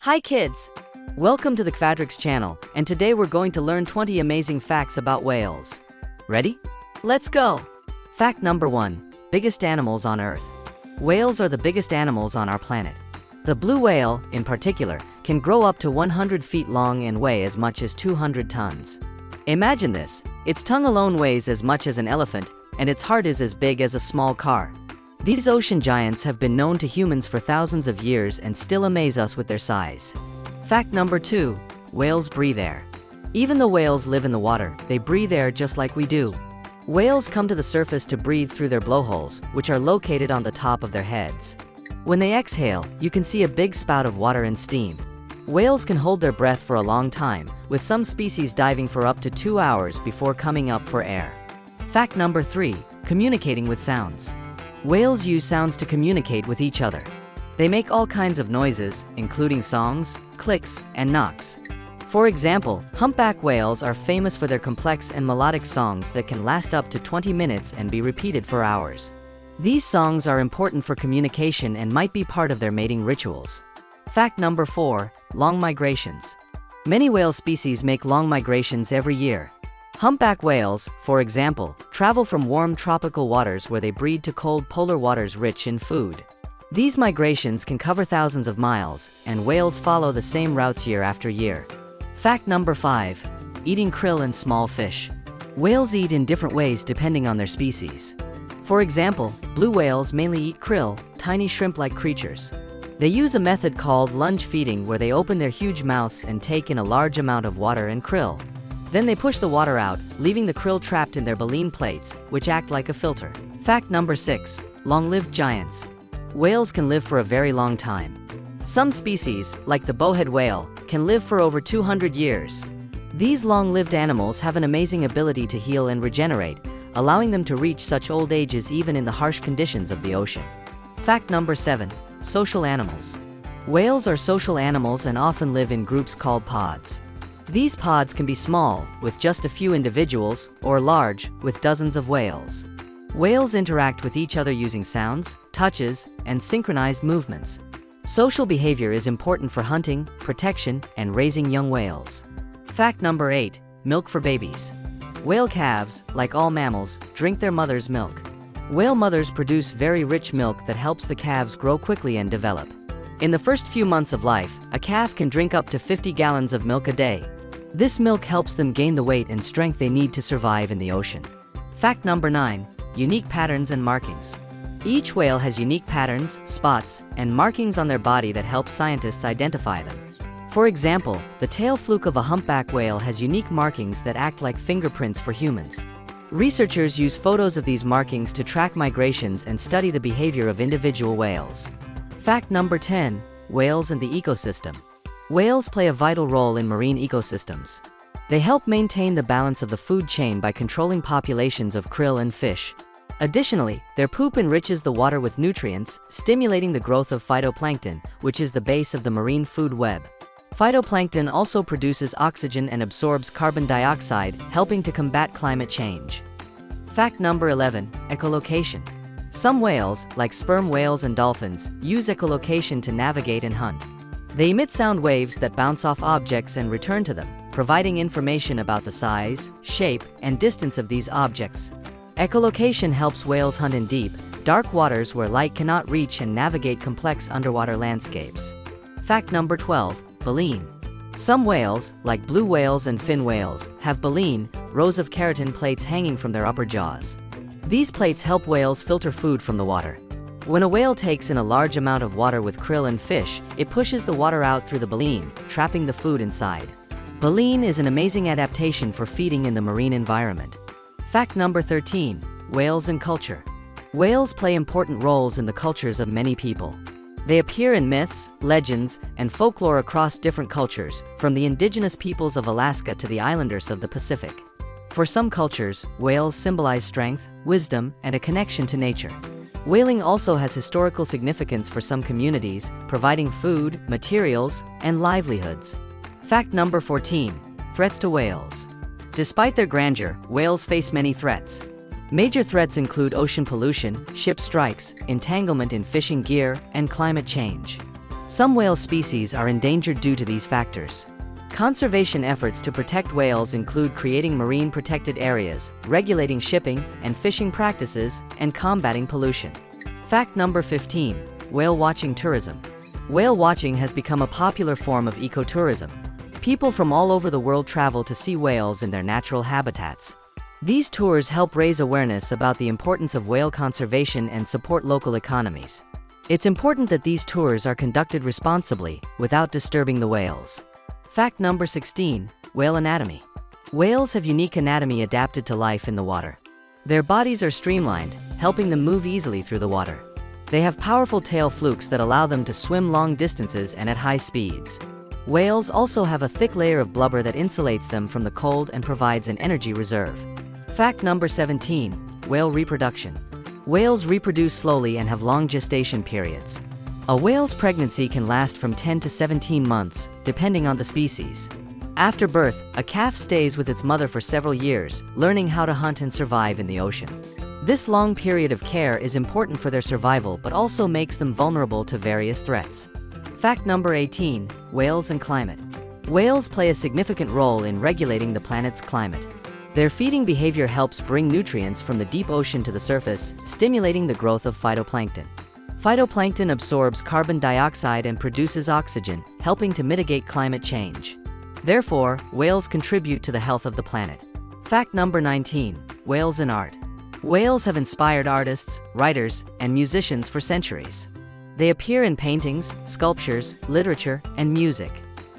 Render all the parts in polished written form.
Hi kids! Welcome to the Quadrix channel, and today we're going to learn 20 amazing facts about whales. Ready? Let's go! Fact number 1. Biggest animals on Earth. Whales are the biggest animals on our planet. The blue whale, in particular, can grow up to 100 feet long and weigh as much as 200 tons. Imagine this, its tongue alone weighs as much as an elephant, and its heart is as big as a small car. These ocean giants have been known to humans for thousands of years and still amaze us with their size. Fact number 2. Whales breathe air. Even though whales live in the water, they breathe air just like we do. Whales come to the surface to breathe through their blowholes, which are located on the top of their heads. When they exhale, you can see a big spout of water and steam. Whales can hold their breath for a long time, with some species diving for up to 2 hours before coming up for air. Fact number 3. Communicating with sounds. Whales use sounds to communicate with each other. They make all kinds of noises, including songs, clicks, and knocks. For example, humpback whales are famous for their complex and melodic songs that can last up to 20 minutes and be repeated for hours. These songs are important for communication and might be part of their mating rituals. Fact number 4. Long migrations. Many whale species make long migrations every year. Humpback whales, for example, travel from warm tropical waters where they breed to cold polar waters rich in food. These migrations can cover thousands of miles, and whales follow the same routes year after year. Fact number 5. Eating krill and small fish. Whales eat in different ways depending on their species. For example, blue whales mainly eat krill, tiny shrimp-like creatures. They use a method called lunge feeding where they open their huge mouths and take in a large amount of water and krill. Then they push the water out, leaving the krill trapped in their baleen plates, which act like a filter. Fact number 6. Long-lived giants. Whales can live for a very long time. Some species, like the bowhead whale, can live for over 200 years. These long-lived animals have an amazing ability to heal and regenerate, allowing them to reach such old ages even in the harsh conditions of the ocean. Fact number 7. Social animals. Whales are social animals and often live in groups called pods. These pods can be small, with just a few individuals, or large, with dozens of whales. Whales interact with each other using sounds, touches, and synchronized movements. Social behavior is important for hunting, protection, and raising young whales. Fact number 8. Milk for babies. Whale calves, like all mammals, drink their mother's milk. Whale mothers produce very rich milk that helps the calves grow quickly and develop. In the first few months of life, a calf can drink up to 50 gallons of milk a day. This milk helps them gain the weight and strength they need to survive in the ocean. Fact number 9. Unique patterns and markings. Each whale has unique patterns, spots, and markings on their body that help scientists identify them. For example, the tail fluke of a humpback whale has unique markings that act like fingerprints for humans. Researchers use photos of these markings to track migrations and study the behavior of individual whales. Fact number 10. Whales and the ecosystem. Whales play a vital role in marine ecosystems. They help maintain the balance of the food chain by controlling populations of krill and fish. Additionally, their poop enriches the water with nutrients, stimulating the growth of phytoplankton, which is the base of the marine food web. Phytoplankton also produces oxygen and absorbs carbon dioxide, helping to combat climate change. Fact number 11. Echolocation. Some whales, like sperm whales and dolphins, use echolocation to navigate and hunt. They emit sound waves that bounce off objects and return to them, providing information about the size, shape, and distance of these objects. Echolocation helps whales hunt in deep, dark waters where light cannot reach and navigate complex underwater landscapes. Fact number 12. Baleen. Some whales, like blue whales and fin whales, have baleen, rows of keratin plates hanging from their upper jaws. These plates help whales filter food from the water. When a whale takes in a large amount of water with krill and fish, it pushes the water out through the baleen, trapping the food inside. Baleen is an amazing adaptation for feeding in the marine environment. Fact number 13. Whales and culture. Whales play important roles in the cultures of many people. They appear in myths, legends, and folklore across different cultures, from the indigenous peoples of Alaska to the islanders of the Pacific. For some cultures, whales symbolize strength, wisdom, and a connection to nature. Whaling also has historical significance for some communities, providing food, materials, and livelihoods. Fact number 14. Threats to whales. Despite their grandeur, whales face many threats. Major threats include ocean pollution, ship strikes, entanglement in fishing gear, and climate change. Some whale species are endangered due to these factors. Conservation efforts to protect whales include creating marine protected areas, regulating shipping and fishing practices, and combating pollution. Fact number 15. Whale watching tourism. Whale watching has become a popular form of ecotourism. People from all over the world travel to see whales in their natural habitats. These tours help raise awareness about the importance of whale conservation and support local economies. It's important that these tours are conducted responsibly, without disturbing the whales. Fact number 16. Whale anatomy. Whales have unique anatomy adapted to life in the water. Their bodies are streamlined, helping them move easily through the water. They have powerful tail flukes that allow them to swim long distances and at high speeds. Whales also have a thick layer of blubber that insulates them from the cold and provides an energy reserve. Fact number 17. Whale reproduction. Whales reproduce slowly and have long gestation periods. A whale's pregnancy can last from 10 to 17 months, depending on the species. After birth, a calf stays with its mother for several years, learning how to hunt and survive in the ocean. This long period of care is important for their survival but also makes them vulnerable to various threats. Fact number 18. Whales and climate. Whales play a significant role in regulating the planet's climate. Their feeding behavior helps bring nutrients from the deep ocean to the surface, stimulating the growth of phytoplankton. Phytoplankton absorbs carbon dioxide and produces oxygen, helping to mitigate climate change. Therefore, whales contribute to the health of the planet. Fact number 19. Whales and art. Whales have inspired artists, writers, and musicians for centuries. They appear in paintings, sculptures, literature, and music.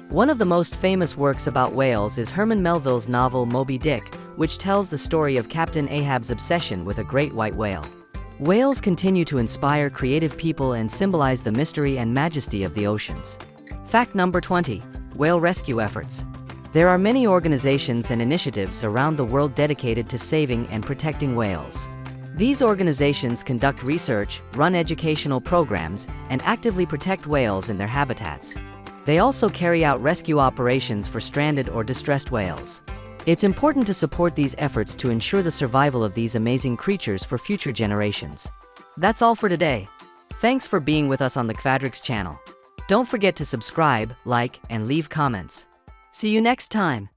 One of the most famous works about whales is Herman Melville's novel Moby Dick, which tells the story of Captain Ahab's obsession with a great white whale. Whales continue to inspire creative people and symbolize the mystery and majesty of the oceans. Fact number 20. Whale rescue efforts. There are many organizations and initiatives around the world dedicated to saving and protecting whales. These organizations conduct research, run educational programs, and actively protect whales in their habitats. They also carry out rescue operations for stranded or distressed whales. It's important to support these efforts to ensure the survival of these amazing creatures for future generations. That's all for today. Thanks for being with us on the Quadrix channel. Don't forget to subscribe, like, and leave comments. See you next time.